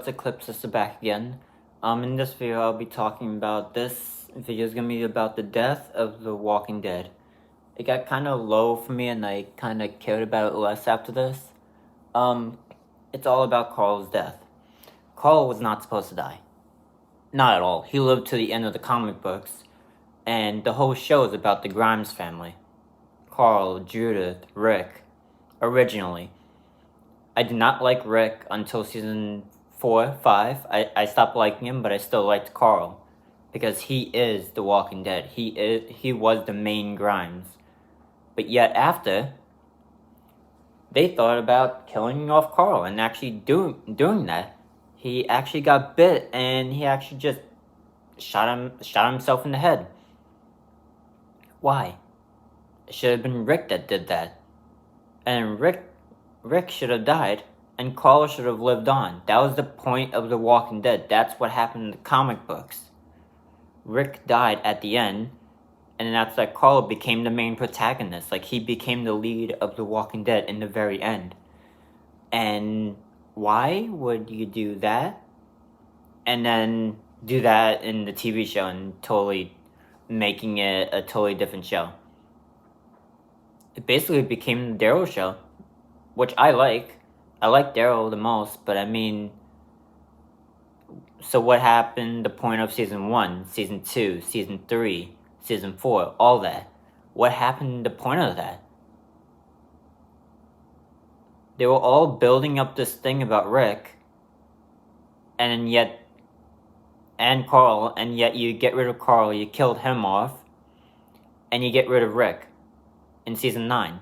what's Eclipse is back again. In this video I'll be talking about this video is gonna be about the death of The Walking Dead. It got kinda low for me and I kinda cared about it less after this. It's all about Carl's death. Carl was not supposed to die. Not at all. He lived to the end of the comic books, and the whole show is about the Grimes family. Carl, Judith, Rick, originally. I did not like Rick until season 4, 5. I stopped liking him, but I still liked Carl. Because he is The Walking Dead. He was the main Grimes. But yet after, they thought about killing off Carl and actually doing that. He actually got bit and he actually just shot himself in the head. Why? It should have been Rick that did that. And Rick should have died, and Carl should have lived on. That was the point of The Walking Dead. That's what happened in the comic books. Rick died at the end, and that's like Carl became the main protagonist. Like, he became the lead of The Walking Dead in the very end. And why would you do that? And then do that in the TV show and totally making it a totally different show. It basically became the Daryl show. Which I like. I like Daryl the most, but I mean... So what happened the point of season 1, season 2, season 3, season 4, all that? What happened the point of that? They were all building up this thing about Rick, and Carl, and yet you get rid of Carl, you killed him off, and you get rid of Rick in season 9.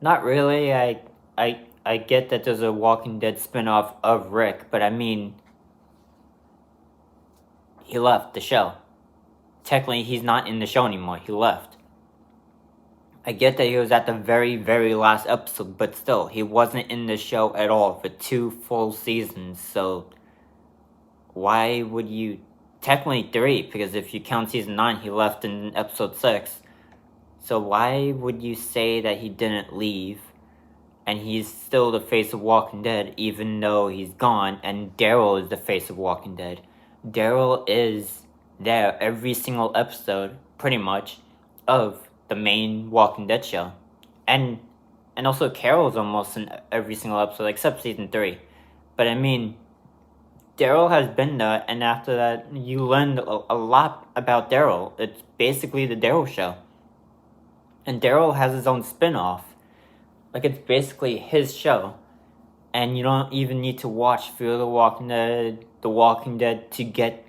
Not really. I get that there's a Walking Dead spinoff of Rick, but I mean, he left the show. Technically, he's not in the show anymore. He left. I get that he was at the very, very last episode, but still, he wasn't in the show at all for 2 full seasons, so why would you... Technically 3, because if you count season 9, he left in episode 6. So why would you say that he didn't leave, and he's still the face of Walking Dead, even though he's gone, and Daryl is the face of Walking Dead? Daryl is there every single episode, pretty much, of the main Walking Dead show. And also Carol's almost in every single episode, except season 3. But I mean, Daryl has been there, and after that, you learned a lot about Daryl. It's basically the Daryl show. And Daryl has his own spin-off. Like, it's basically his show. And you don't even need to watch Fear the Walking Dead to get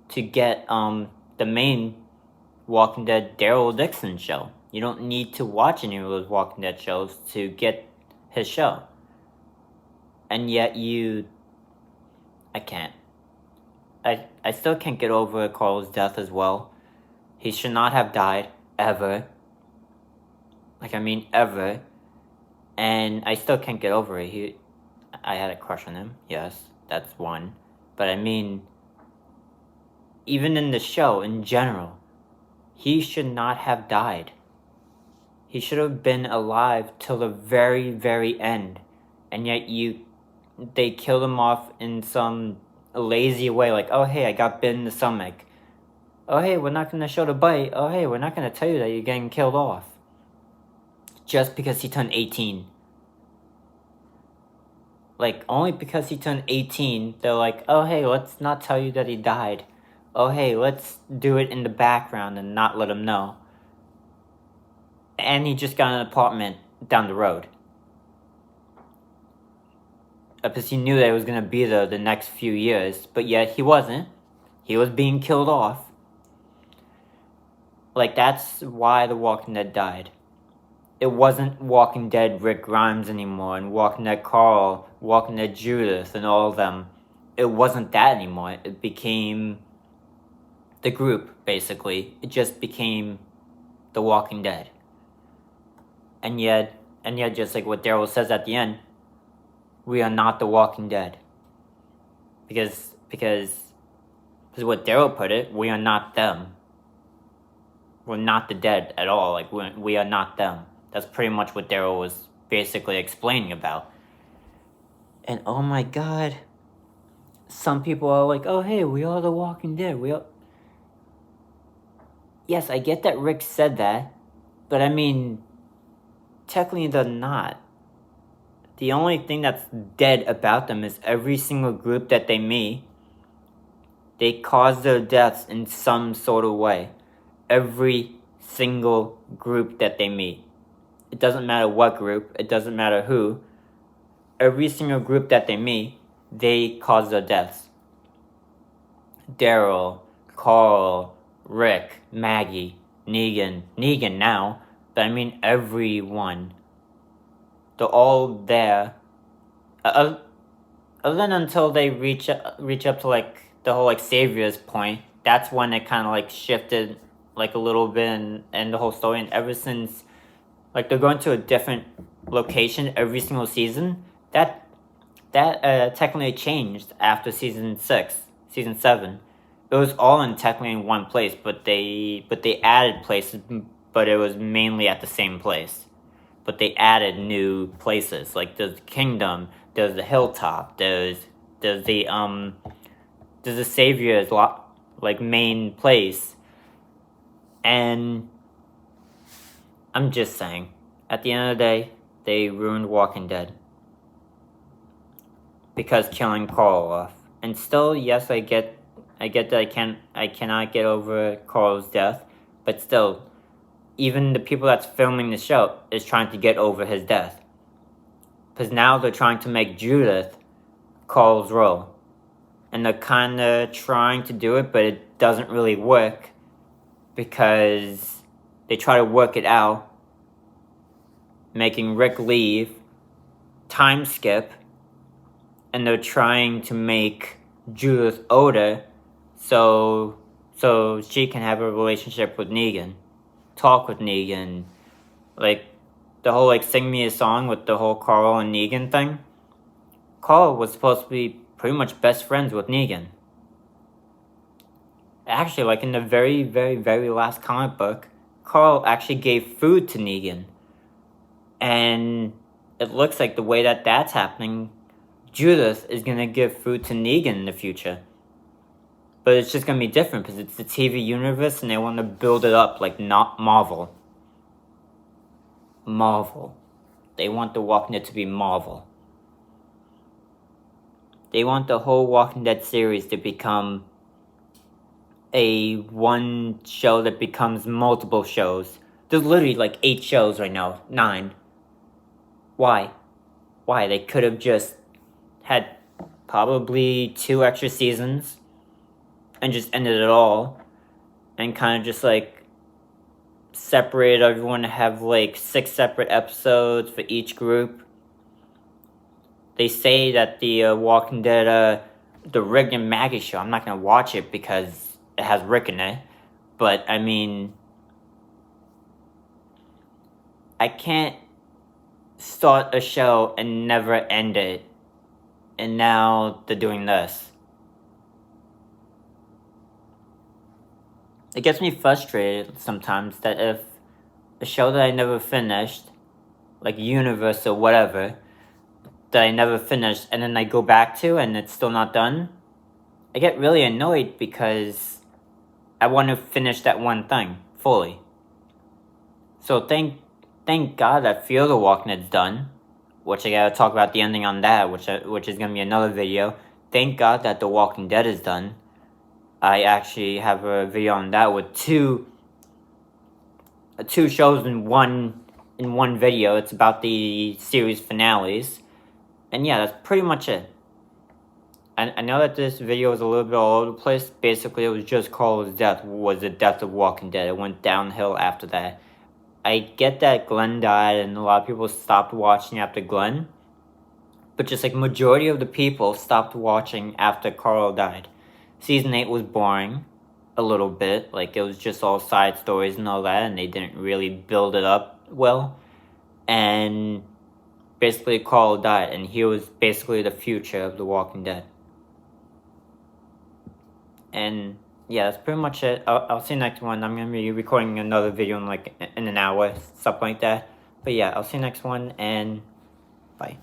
the main Walking Dead Daryl Dixon show. You don't need to watch any of those Walking Dead shows to get his show. And yet I can't. I still can't get over Carl's death as well. He should not have died. Ever. Like, I mean, ever. And I still can't get over it. I had a crush on him. Yes, that's one. But I mean, even in the show, in general, he should not have died. He should have been alive till the very, very end. And yet they killed him off in some lazy way. Like, oh, hey, I got bit in the stomach. Oh, hey, we're not going to show the bite. Oh, hey, we're not going to tell you that you're getting killed off. Just because he turned 18. Like, only because he turned 18, they're like, oh, hey, let's not tell you that he died. Oh, hey, let's do it in the background and not let him know. And he just got an apartment down the road. Because he knew that he was going to be there the next few years, but yet he wasn't. He was being killed off. Like, that's why The Walking Dead died. It wasn't Walking Dead Rick Grimes anymore, and Walking Dead Carl, Walking Dead Judith, and all of them. It wasn't that anymore. It became the group, basically. It just became The Walking Dead. And yet, just like what Daryl says at the end, we are not The Walking Dead. Because what Daryl put it, we are not them. We're not the dead at all. Like, we are not them. That's pretty much what Daryl was basically explaining about. And oh my god, some people are like, oh hey, we are the Walking Dead. Yes, I get that Rick said that, but I mean, technically they're not. The only thing that's dead about them is every single group that they meet, they cause their deaths in some sort of way. Every single group that they meet. It doesn't matter what group, it doesn't matter who. Every single group that they meet, they cause their deaths. Daryl, Carl, Rick, Maggie, Negan now, but I mean everyone. They're all there. Other than until they reach up to like the whole like Savior's point, that's when it kind of like shifted like a little bit and the whole story. And ever since, like they're going to a different location every single season. That technically changed after season 7. It was all technically in one place, but they added places, but it was mainly at the same place. But they added new places, like there's the Kingdom, there's the Hilltop, there's the Savior's like main place, and I'm just saying, at the end of the day, they ruined Walking Dead because killing Carl off. And still, yes, I get that I cannot get over Carl's death, but still, even the people that's filming the show is trying to get over his death. Because now they're trying to make Judith Carl's role. And they're kind of trying to do it, but it doesn't really work. Because they try to work it out. Making Rick leave. Time skip. And they're trying to make Judith older. So she can have a relationship with Negan. Talk with Negan, like the whole like sing me a song with the whole Carl and Negan thing. Carl was supposed to be pretty much best friends with Negan. Actually, like in the very, very, very last comic book, Carl actually gave food to Negan. And it looks like the way that that's happening, Judith is gonna give food to Negan in the future. But it's just going to be different because it's the TV universe and they want to build it up like not Marvel. Marvel. They want the Walking Dead to be Marvel. They want the whole Walking Dead series to become a one show that becomes multiple shows. There's literally like 8 shows right now. 9. Why? They could have just had probably 2 extra seasons. And just ended it all. And kind of just like separated everyone to have like 6 separate episodes for each group. They say that the Walking Dead, the Rick and Maggie show, I'm not going to watch it because it has Rick in it. But I mean, I can't start a show and never end it. And now they're doing this. It gets me frustrated sometimes that if a show that I never finished, like Universe or whatever, that I never finished, and then I go back to and it's still not done, I get really annoyed because I want to finish that one thing fully. So thank God that Fear the Walking Dead's done, which I gotta talk about the ending on that, which is gonna be another video. Thank God that The Walking Dead is done. I actually have a video on that with two shows in one video. It's about the series finales. And yeah, that's pretty much it. I know that this video was a little bit all over the place. Basically, it was just Carl's death was the death of Walking Dead. It went downhill after that. I get that Glenn died and a lot of people stopped watching after Glenn. But just like majority of the people stopped watching after Carl died. Season 8 was boring, a little bit. Like, it was just all side stories and all that, and they didn't really build it up well. And basically, Carl died, and he was basically the future of The Walking Dead. And yeah, that's pretty much it. I'll see you next one. I'm going to be recording another video in like in an hour, stuff like that. But yeah, I'll see you next one, and bye.